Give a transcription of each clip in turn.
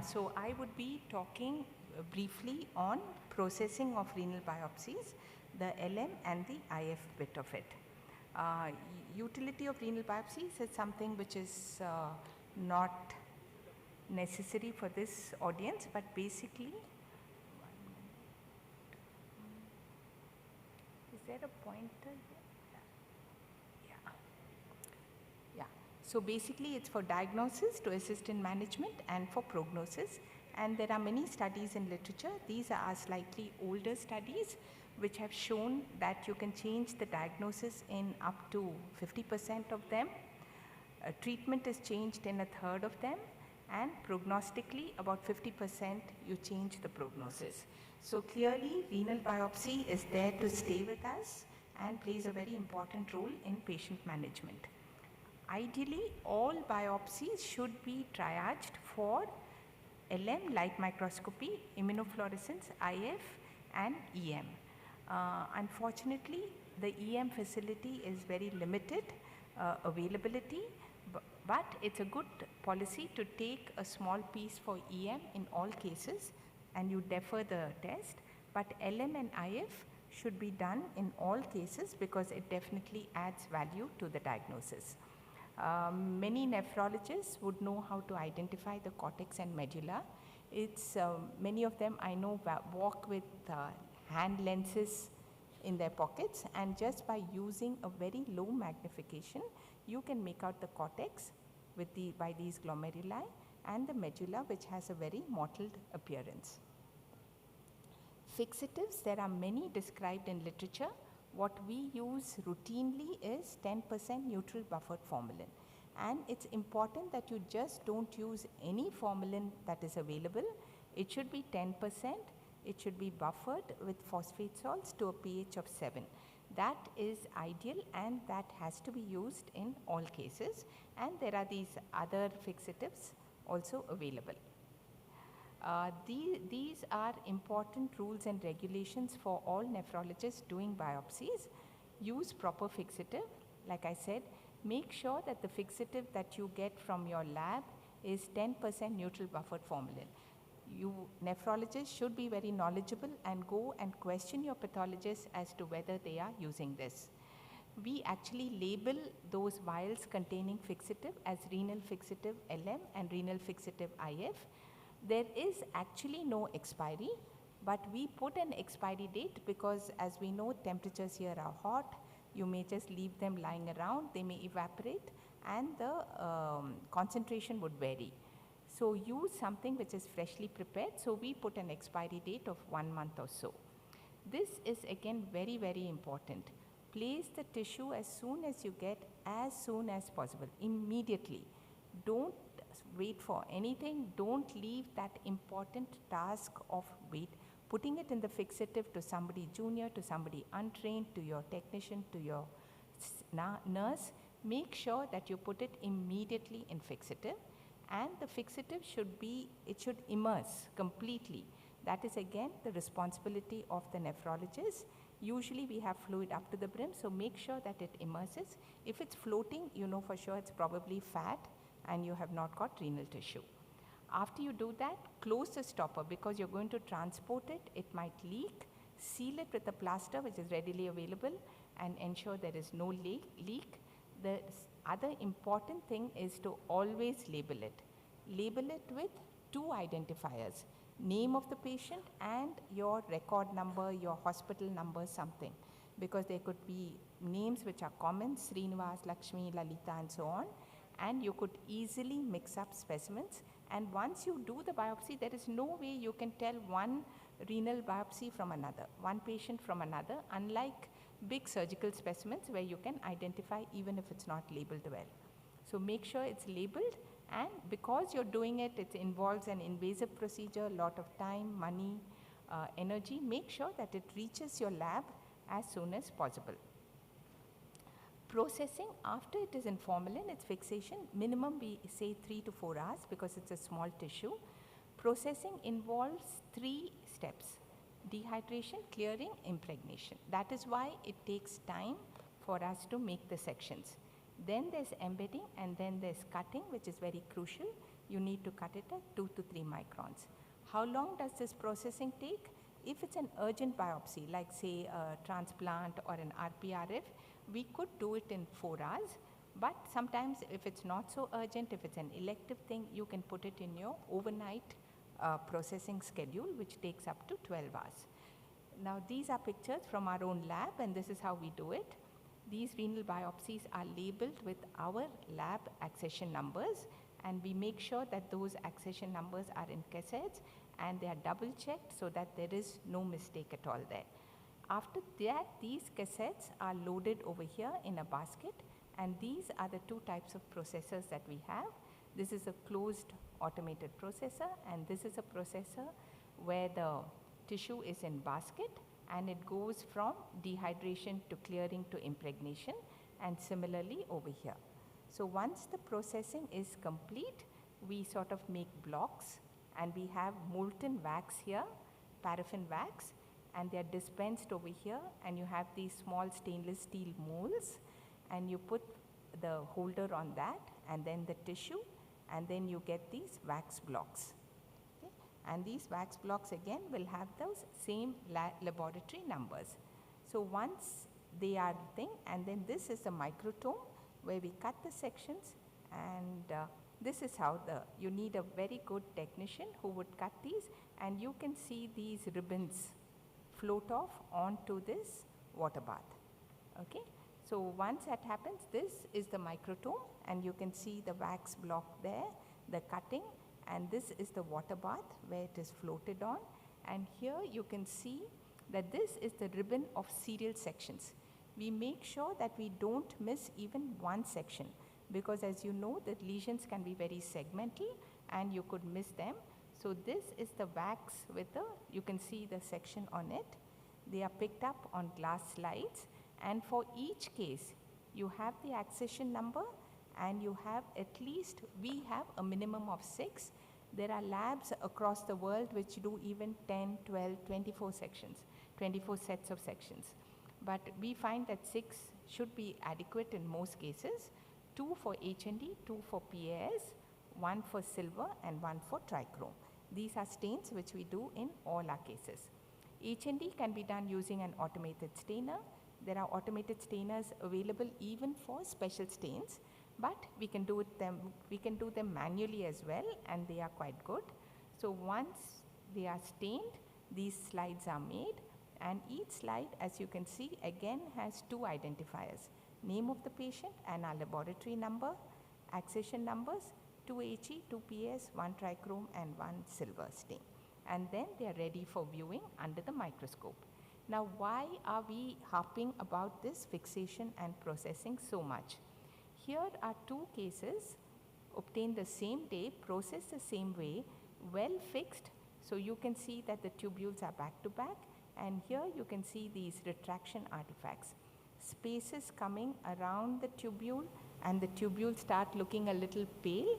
So I would be talking briefly on processing of renal biopsies, the LM and the IF bit of it. Utility of renal biopsies is something which is not necessary for this audience, but basically, is there a pointer here? Yeah. So basically it's for diagnosis, to assist in management, and for prognosis. And there are many studies in literature. These are slightly older studies which have shown that you can change the diagnosis in up to 50% of them. Treatment is changed in a third of them, and prognostically about 50% you change the prognosis. So clearly renal biopsy is there to stay with us and plays a very important role in patient management. Ideally, all biopsies should be triaged for LM, light microscopy, immunofluorescence, IF and EM. Unfortunately, the EM facility is very limited availability, but it's a good policy to take a small piece for EM in all cases and you defer the test, but LM and IF should be done in all cases because it definitely adds value to the diagnosis. Many nephrologists would know how to identify the cortex and medulla. It's many of them I know walk with hand lenses in their pockets, and just by using a very low magnification you can make out the cortex with by these glomeruli and the medulla, which has a very mottled appearance. Fixatives, there are many described in literature. What we use routinely is 10% neutral buffered formalin, and it's important that you just don't use any formalin that is available. It should be 10%. It should be buffered with phosphate salts to a pH of 7. That is ideal, and that has to be used in all cases, and there are these other fixatives also available. These are important rules and regulations for all nephrologists doing biopsies. Use proper fixative. Like I said, make sure that the fixative that you get from your lab is 10% neutral buffered formalin. You nephrologists should be very knowledgeable and go and question your pathologist as to whether they are using this. We actually label those vials containing fixative as renal fixative LM and renal fixative IF. There is actually no expiry, but we put an expiry date because, as we know, temperatures here are hot. You may just leave them lying around, they may evaporate, and the concentration would vary. So use something which is freshly prepared. So we put an expiry date of 1 month or so. This is again very, very important. Place the tissue as soon as you get, as soon as possible, immediately. Don't wait for anything. Don't leave that important task of putting it in the fixative to somebody junior, to somebody untrained, to your technician, to your nurse. Make sure that you put it immediately in fixative, and the fixative should immerse completely. That is again the responsibility of the nephrologist. Usually we have fluid up to the brim, so make sure that it immerses. If it's floating, you know for sure it's probably fat and you have not got renal tissue. After you do that, close the stopper because you're going to transport it. It might leak. Seal it with a plaster which is readily available and ensure there is no leak. The other important thing is to always label it. Label it with 2 identifiers, name of the patient and your record number, your hospital number, something. Because there could be names which are common, Srinivas, Lakshmi, Lalita and so on, and you could easily mix up specimens. And once you do the biopsy, there is no way you can tell one renal biopsy from another, one patient from another, unlike big surgical specimens where you can identify even if it's not labeled well. So make sure it's labeled, and because you're doing it, it involves an invasive procedure, a lot of time, money, energy. Make sure that it reaches your lab as soon as possible. Processing, after it is in formalin, its fixation, minimum we say 3 to 4 hours because it's a small tissue. Processing involves 3 steps: dehydration, clearing, impregnation. That is why it takes time for us to make the sections. Then there's embedding, and then there's cutting, which is very crucial. you need to cut it at 2 to 3 microns. How long does this processing take? If it's an urgent biopsy, like say a transplant or an RPRF, we could do it in 4 hours. But sometimes if it's not so urgent, if it's an elective thing, you can put it in your overnight processing schedule, which takes up to 12 hours. Now these are pictures from our own lab, and this is how we do it. These renal biopsies are labeled with our lab accession numbers, and we make sure that those accession numbers are in cassettes and they are double checked so that there is no mistake at all there. After that, these cassettes are loaded over here in a basket, and these are the 2 types of processors that we have. This is a closed automated processor, and this is a processor where the tissue is in basket and it goes from dehydration to clearing to impregnation, and similarly over here. So once the processing is complete, we sort of make blocks, and we have molten wax here, paraffin wax, and they are dispensed over here, and you have these small stainless steel molds, and you put the holder on that and then the tissue, and then you get these wax blocks. Okay? And these wax blocks again will have those same laboratory numbers. So once they are thing, and then this is the microtome where we cut the sections, and this is how you need a very good technician who would cut these, and you can see these ribbons float off onto this water bath. Okay? So once that happens, this is the microtome, and you can see the wax block there, the cutting, and this is the water bath where it is floated on, and here you can see that this is the ribbon of serial sections. We make sure that we don't miss even one section, because as you know, the lesions can be very segmental and you could miss them. So this is the wax with you can see the section on it. They are picked up on glass slides, and for each case you have the accession number, and you have we have a minimum of 6. There are labs across the world which do even 10, 12, 24 sections, 24 sets of sections. But we find that 6 should be adequate in most cases. 2 for HND, 2 for PAS, 1 for silver, and 1 for trichrome. These are stains which we do in all our cases. HND can be done using an automated stainer. There are automated stainers available even for special stains, but we can do them manually as well, and they are quite good. So once they are stained, these slides are made, and each slide, as you can see, again has 2 identifiers: name of the patient and our laboratory number, accession numbers, 2 HE, 2 PS, 1 trichrome, and 1 silver stain. And then they are ready for viewing under the microscope. Now, why are we harping about this fixation and processing so much? Here are 2 cases obtained the same day, processed the same way, well fixed. So you can see that the tubules are back to back, and here you can see these retraction artifacts. Spaces coming around the tubule, and the tubules start looking a little pale.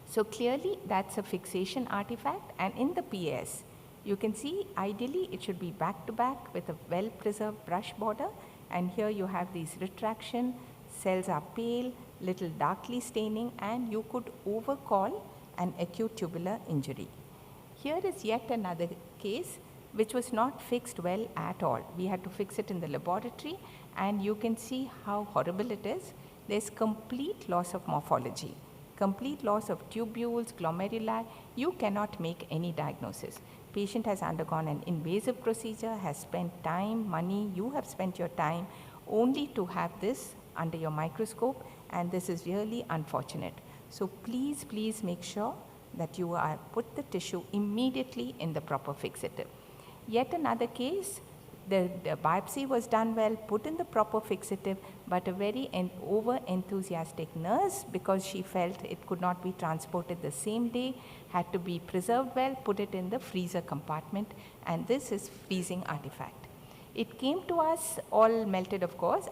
So clearly that's a fixation artifact, and in the PS, you can see ideally it should be back to back with a well preserved brush border, and here you have these retraction, cells are pale, little darkly staining, and you could overcall an acute tubular injury. Here is yet another case which was not fixed well at all. We had to fix it in the laboratory, and you can see how horrible it is. There's complete loss of morphology, complete loss of tubules, glomeruli. You cannot make any diagnosis. Patient has undergone an invasive procedure, has spent time, money, you have spent your time only to have this under your microscope, and this is really unfortunate. So please, please make sure that you put the tissue immediately in the proper fixative. Yet another case, the biopsy was done well, put in the proper fixative, but a very over-enthusiastic nurse, because she felt it could not be transported the same day, had to be preserved well, put it in the freezer compartment, and this is freezing artifact. It came to us all melted, of course,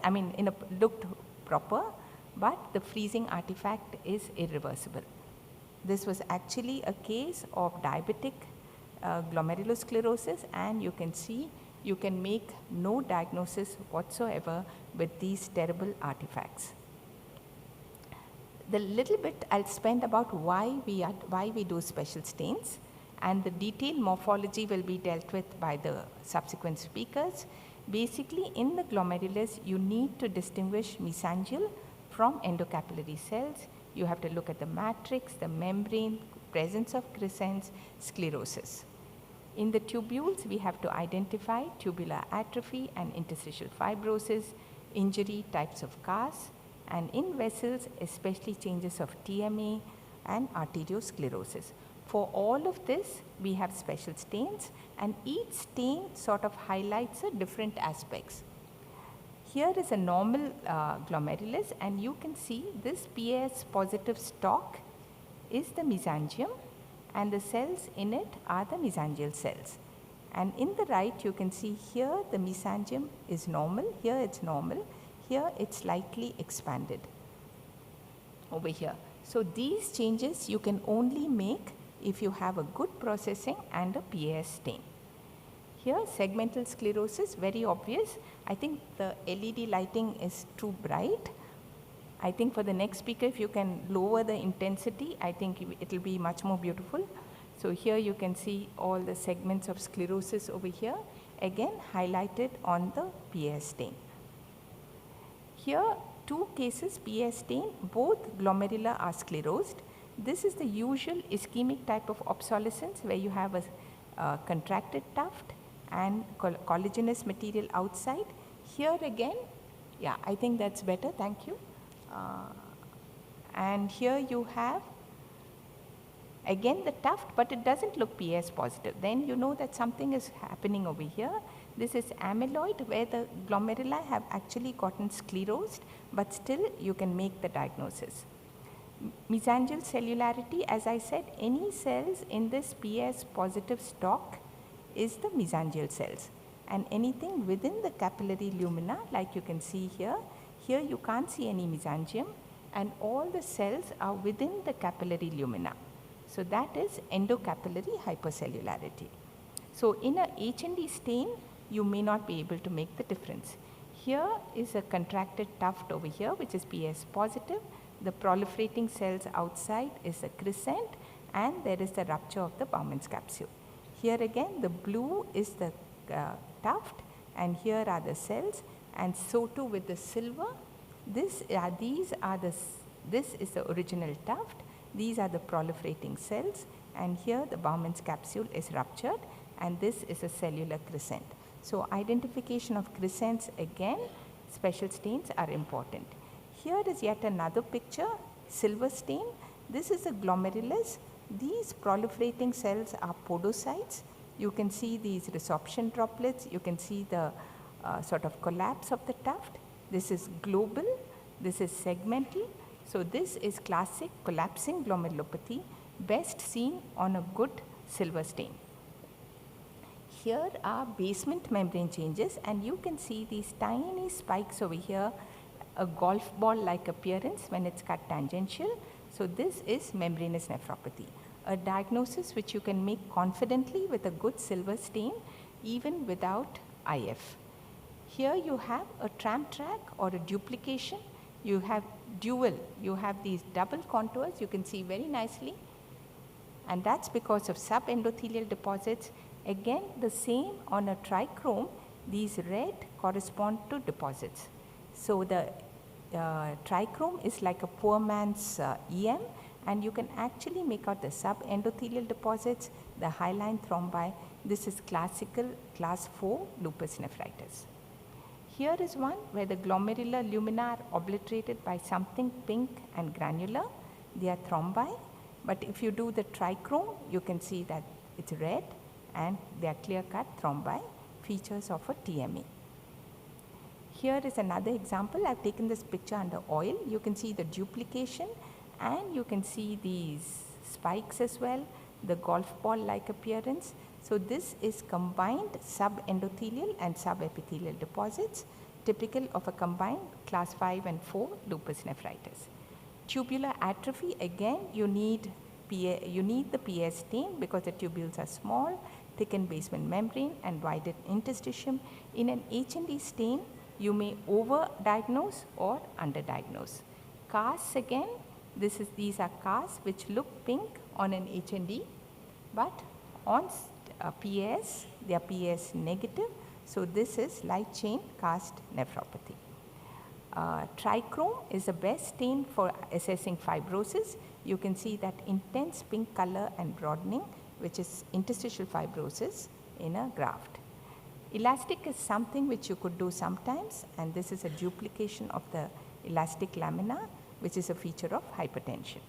looked proper, but the freezing artifact is irreversible. This was actually a case of diabetic glomerulosclerosis, and you can see you can make no diagnosis whatsoever with these terrible artifacts. The little bit I'll spend about why we do special stains, and the detailed morphology will be dealt with by the subsequent speakers. Basically, in the glomerulus, you need to distinguish mesangial from endocapillary cells. You have to look at the matrix, the membrane, presence of crescents, sclerosis. In the tubules, we have to identify tubular atrophy and interstitial fibrosis, injury, types of CAS, and in vessels, especially changes of TMA and arteriosclerosis. For all of this, we have special stains, and each stain sort of highlights a different aspects. Here is a normal glomerulus, and you can see this PAS positive stalk is the mesangium, and the cells in it are the mesangial cells. And in the right, you can see here the mesangium is normal, here it's normal, here it's slightly expanded over here. So these changes you can only make if you have a good processing and a PAS stain. Here segmental sclerosis, very obvious. I think the LED lighting is too bright. I think for the next speaker, if you can lower the intensity, I think it will be much more beautiful. So here you can see all the segments of sclerosis over here, again highlighted on the PAS stain. Here, two cases PAS stain, both glomeruli are sclerosed. This is the usual ischemic type of obsolescence where you have a contracted tuft and collagenous material outside. Here again, yeah, I think that's better, thank you. And here you have again the tuft, but it doesn't look PAS positive. Then you know that something is happening over here. This is amyloid where the glomeruli have actually gotten sclerosed, but still you can make the diagnosis. Mesangial cellularity, as I said, any cells in this PAS positive stalk is the mesangial cells, and anything within the capillary lumina, like you can see here, here you can't see any mesangium, and all the cells are within the capillary lumina. So that is endocapillary hypercellularity. So in a H&E stain, you may not be able to make the difference. Here is a contracted tuft over here, which is PAS positive. The proliferating cells outside is a crescent, and there is the rupture of the Bowman's capsule. Here again, the blue is the tuft, and here are the cells, and so too with the silver. This is the original tuft. These are the proliferating cells, and here the Bowman's capsule is ruptured, and this is a cellular crescent. So identification of crescents, again, special stains are important. Here is yet another picture, silver stain. This is a glomerulus. These proliferating cells are podocytes. You can see these resorption droplets. You can see the sort of collapse of the tuft. This is global. This is segmental. So this is classic collapsing glomerulopathy, best seen on a good silver stain. Here are basement membrane changes, and you can see these tiny spikes over here, a golf ball like appearance when it's cut tangential. So this is membranous nephropathy, a diagnosis which you can make confidently with a good silver stain even without IF. Here you have a tram track or a duplication. You have dual, you have these double contours, you can see very nicely, and that's because of subendothelial deposits. Again, the same on a trichrome, these red correspond to deposits. So the trichrome is like a poor man's EM, and you can actually make out the subendothelial deposits, the hyaline thrombi. This is classical class 4 lupus nephritis. Here is one where the glomerular lumina are obliterated by something pink and granular. They are thrombi, but if you do the trichrome, you can see that it's red and they are clear-cut thrombi, features of a TMA. Here is another example. I've taken this picture under oil. You can see the duplication, and you can see these spikes as well, the golf ball-like appearance. So this is combined subendothelial and subepithelial deposits, typical of a combined class 5 and 4 lupus nephritis. Tubular atrophy, again you need the PAS stain because the tubules are small, thickened basement membrane and widened interstitium. In an H&E stain, you may over-diagnose or under-diagnose. CAS again, These are casts which look pink on an HND, but on PS, they are PS negative. So this is light chain cast nephropathy. Trichrome is the best stain for assessing fibrosis. You can see that intense pink color and broadening, which is interstitial fibrosis in a graft. Elastic is something which you could do sometimes, and this is a duplication of the elastic lamina, which is a feature of hypertension.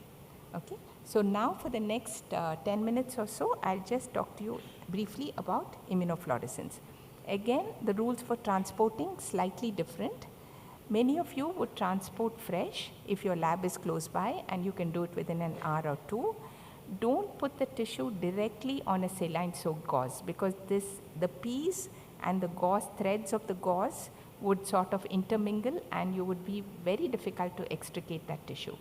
Okay. So now for the next 10 minutes or so, I'll just talk to you briefly about immunofluorescence. Again, the rules for transporting slightly different. Many of you would transport fresh if your lab is close by and you can do it within an hour or two. Don't put the tissue directly on a saline soaked gauze, because the piece and the gauze, threads of the gauze would sort of intermingle and you would be very difficult to extricate that tissue.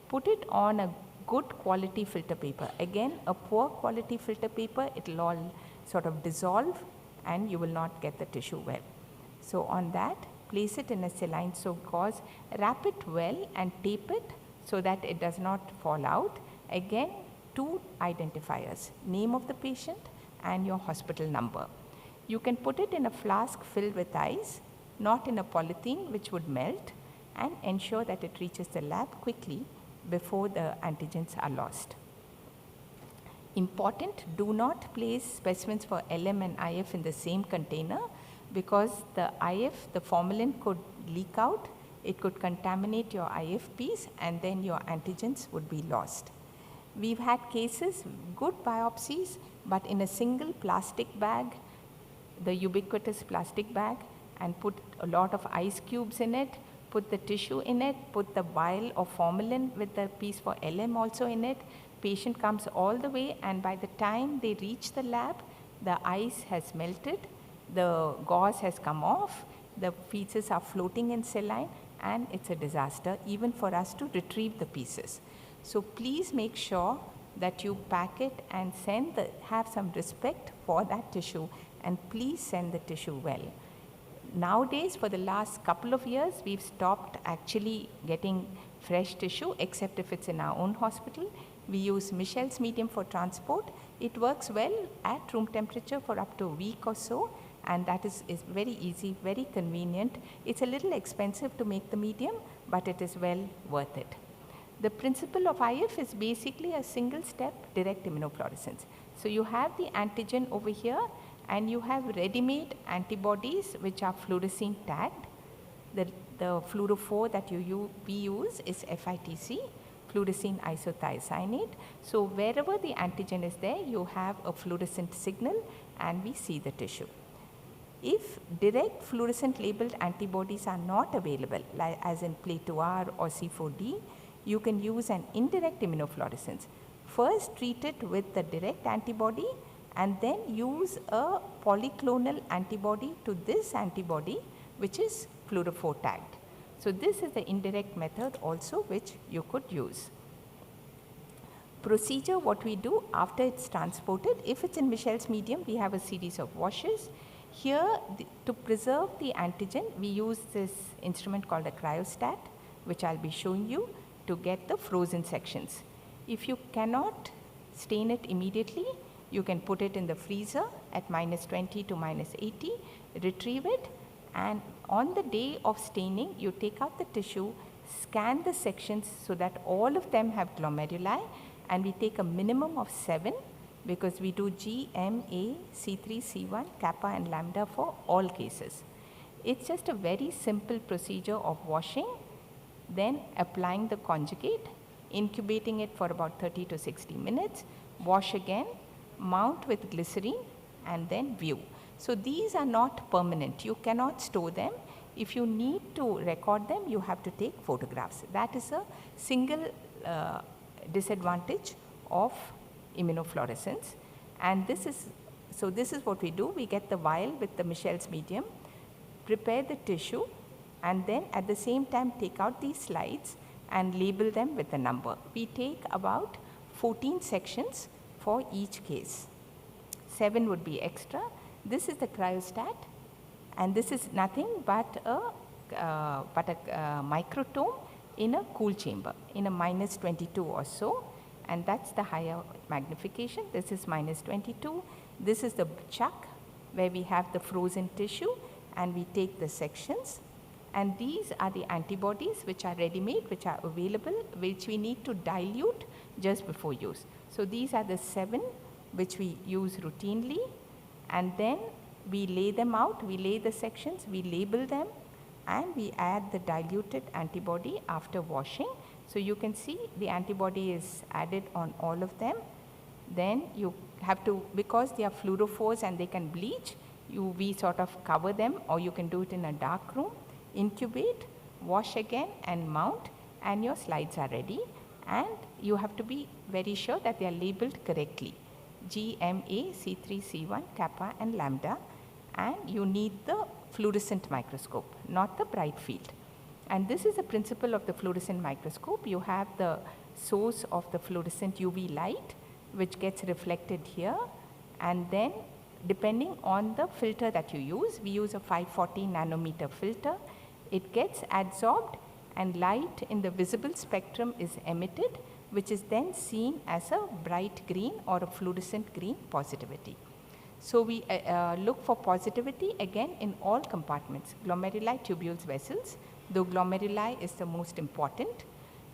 Put it on a good quality filter paper. Again, a poor quality filter paper, it will all sort of dissolve and you will not get the tissue well. So on that, place it in a saline soaked gauze, wrap it well and tape it so that it does not fall out. Again, 2 identifiers, name of the patient and your hospital number. You can put it in a flask filled with ice, not in a polythene which would melt, and ensure that it reaches the lab quickly before the antigens are lost. Important, do not place specimens for LM and IF in the same container, because the IF, the formalin could leak out, it could contaminate your IF piece and then your antigens would be lost. We've had cases, good biopsies, but in a single plastic bag, the ubiquitous plastic bag, and put a lot of ice cubes in it, put the tissue in it, put the vial of formalin with the piece for LM also in it. Patient comes all the way, and by the time they reach the lab, the ice has melted, the gauze has come off, the pieces are floating in saline, and it's a disaster even for us to retrieve the pieces. So please make sure that you pack it and have some respect for that tissue, and please send the tissue well. Nowadays, for the last couple of years, we've stopped actually getting fresh tissue, except if it's in our own hospital. We use Michel's medium for transport. It works well at room temperature for up to a week or so, and that is very easy, very convenient. It's a little expensive to make the medium, but it is well worth it. The principle of IF is basically a single step direct immunofluorescence. So you have the antigen over here, and you have ready-made antibodies which are fluorescein tagged. The fluorophore that we use is FITC, fluorescein isothiocyanate. So wherever the antigen is there, you have a fluorescent signal and we see the tissue. If direct fluorescent labeled antibodies are not available, like as in Play2R or C4D, you can use an indirect immunofluorescence. First treat it with the direct antibody and then use a polyclonal antibody to this antibody, which is fluorophore tagged. So this is the indirect method also which you could use. Procedure, what we do after it's transported, if it's in Michel's medium, we have a series of washes. Here, to preserve the antigen, we use this instrument called a cryostat, which I'll be showing you, to get the frozen sections. If you cannot stain it immediately, you can put it in the freezer at -20 to -80, retrieve it, and on the day of staining, you take out the tissue, scan the sections so that all of them have glomeruli, and we take a minimum of 7 because we do G, M, A, C3, C1, kappa and lambda for all cases. It's just a very simple procedure of washing, then applying the conjugate, incubating it for about 30 to 60 minutes, wash again, mount with glycerine, and then view. So these are not permanent. You cannot store them. If you need to record them, you have to take photographs. That is a single disadvantage of immunofluorescence. And this is what we do. We get the vial with the Michel's medium, prepare the tissue, and then at the same time take out these slides and label them with a number. We take about 14 sections for each case. 7 would be extra. This is the cryostat, and this is nothing but a microtome in a cool chamber, in a minus 22 or so, and that's the higher magnification. This is minus 22. This is the chuck where we have the frozen tissue and we take the sections, and these are the antibodies which are ready-made, which are available, which we need to dilute just before use. So these are the 7 which we use routinely, and then we lay them out, we lay the sections, we label them, and we add the diluted antibody after washing. So you can see the antibody is added on all of them. Then you have to, because they are fluorophores and they can bleach, we sort of cover them, or you can do it in a dark room, incubate, wash again and mount, and your slides are ready. And you have to be very sure that they are labeled correctly, GMA, C3, C1, kappa and lambda, and you need the fluorescent microscope, not the bright field. And this is the principle of the fluorescent microscope. You have the source of the fluorescent UV light which gets reflected here, and then depending on the filter that you use, we use a 540 nanometer filter, it gets adsorbed and light in the visible spectrum is emitted, which is then seen as a bright green or a fluorescent green positivity. So we look for positivity again in all compartments, glomeruli, tubules, vessels, though glomeruli is the most important.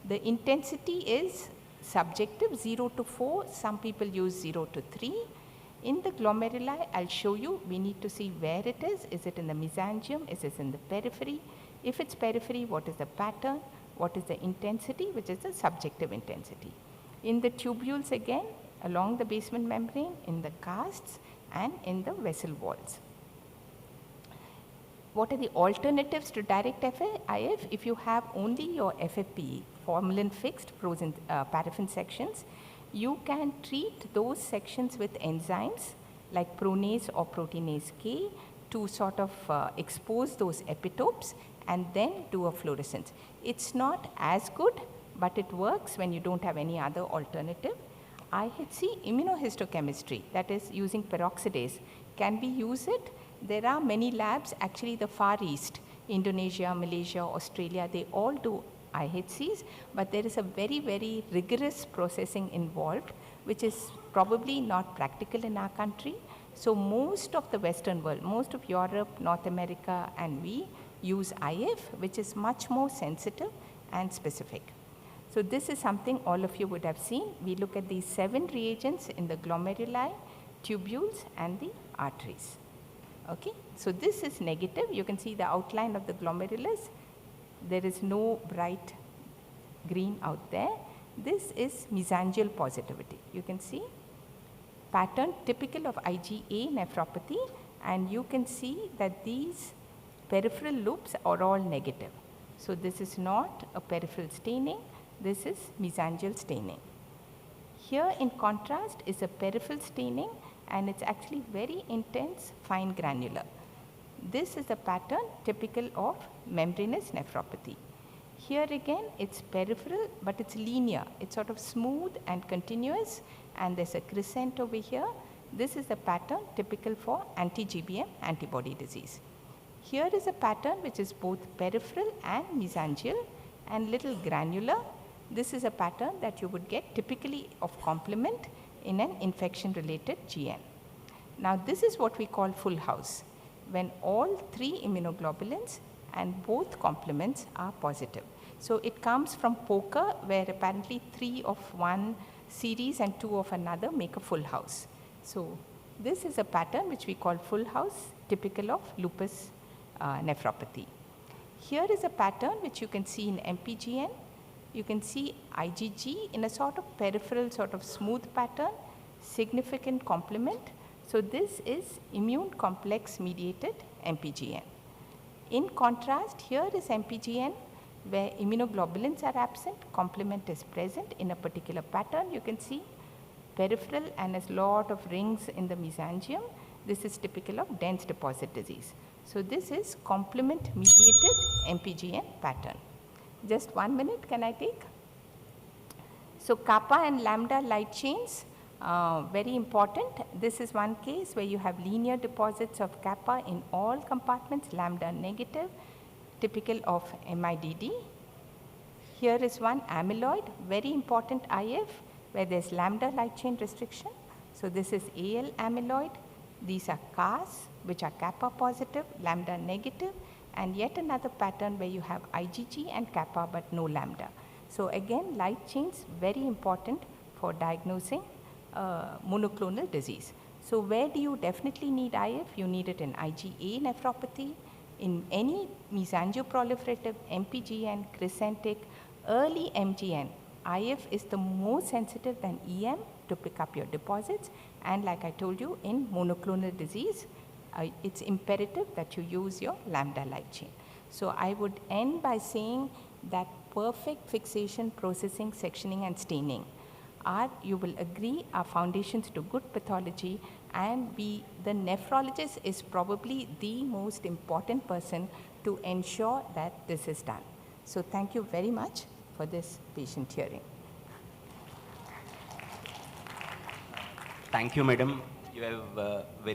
The intensity is subjective, 0 to 4, some people use 0 to 3. In the glomeruli, I'll show you, we need to see where it is it in the mesangium, is it in the periphery? If it's periphery, what is the pattern, what is the intensity, which is the subjective intensity. In the tubules again, along the basement membrane, in the casts and in the vessel walls. What are the alternatives to direct IF? If you have only your FFPE, formalin fixed frozen paraffin sections, you can treat those sections with enzymes like pronase or proteinase K to sort of expose those epitopes and then do a fluorescence. It's not as good, but it works when you don't have any other alternative. IHC immunohistochemistry, that is using peroxidase, can we use it? There are many labs, actually the Far East, Indonesia, Malaysia, Australia, they all do IHCs, but there is a very, very rigorous processing involved, which is probably not practical in our country. So most of the Western world, most of Europe, North America, and we use IF, which is much more sensitive and specific. So this is something all of you would have seen. We look at these 7 reagents in the glomeruli, tubules, and the arteries. Okay, so this is negative. You can see the outline of the glomerulus. There is no bright green out there. This is mesangial positivity. You can see pattern typical of IgA nephropathy, and you can see that these peripheral loops are all negative. So this is not a peripheral staining, this is mesangial staining. Here in contrast is a peripheral staining, and it's actually very intense fine granular. This is a pattern typical of membranous nephropathy. Here again it's peripheral, but it's linear, it's sort of smooth and continuous, and there's a crescent over here. This is the pattern typical for anti-GBM antibody disease. Here is a pattern which is both peripheral and mesangial and little granular. This is a pattern that you would get typically of complement in an infection related GN. Now this is what we call full house, when all 3 immunoglobulins and both complements are positive. So it comes from poker, where apparently 3 of one series and 2 of another make a full house. So this is a pattern which we call full house, typical of lupus nephropathy. Here is a pattern which you can see in MPGN. You can see IgG in a sort of peripheral, sort of smooth pattern, significant complement. So this is immune complex mediated MPGN. In contrast, here is MPGN where immunoglobulins are absent, complement is present in a particular pattern. You can see peripheral and a lot of rings in the mesangium. This is typical of dense deposit disease. So this is complement mediated MPGN pattern. Just 1 minute, can I take? So kappa and lambda light chains, very important. This is one case where you have linear deposits of kappa in all compartments, lambda negative, typical of MIDD. Here is one amyloid, very important IF, where there's lambda light chain restriction. So this is AL amyloid. These are CAS, which are kappa positive, lambda negative, and yet another pattern where you have IgG and kappa but no lambda. So again, light chains very important for diagnosing monoclonal disease. So where do you definitely need IF? You need it in IgA nephropathy, in any mesangial-proliferative, MPGN, crescentic, early MGN. IF is the more sensitive than EM to pick up your deposits, and like I told you, in monoclonal disease, it's imperative that you use your lambda light chain. So I would end by saying that perfect fixation, processing, sectioning and staining are, you will agree, are foundations to good pathology, and the nephrologist is probably the most important person to ensure that this is done. So thank you very much for this patient hearing. Thank you, madam. You have very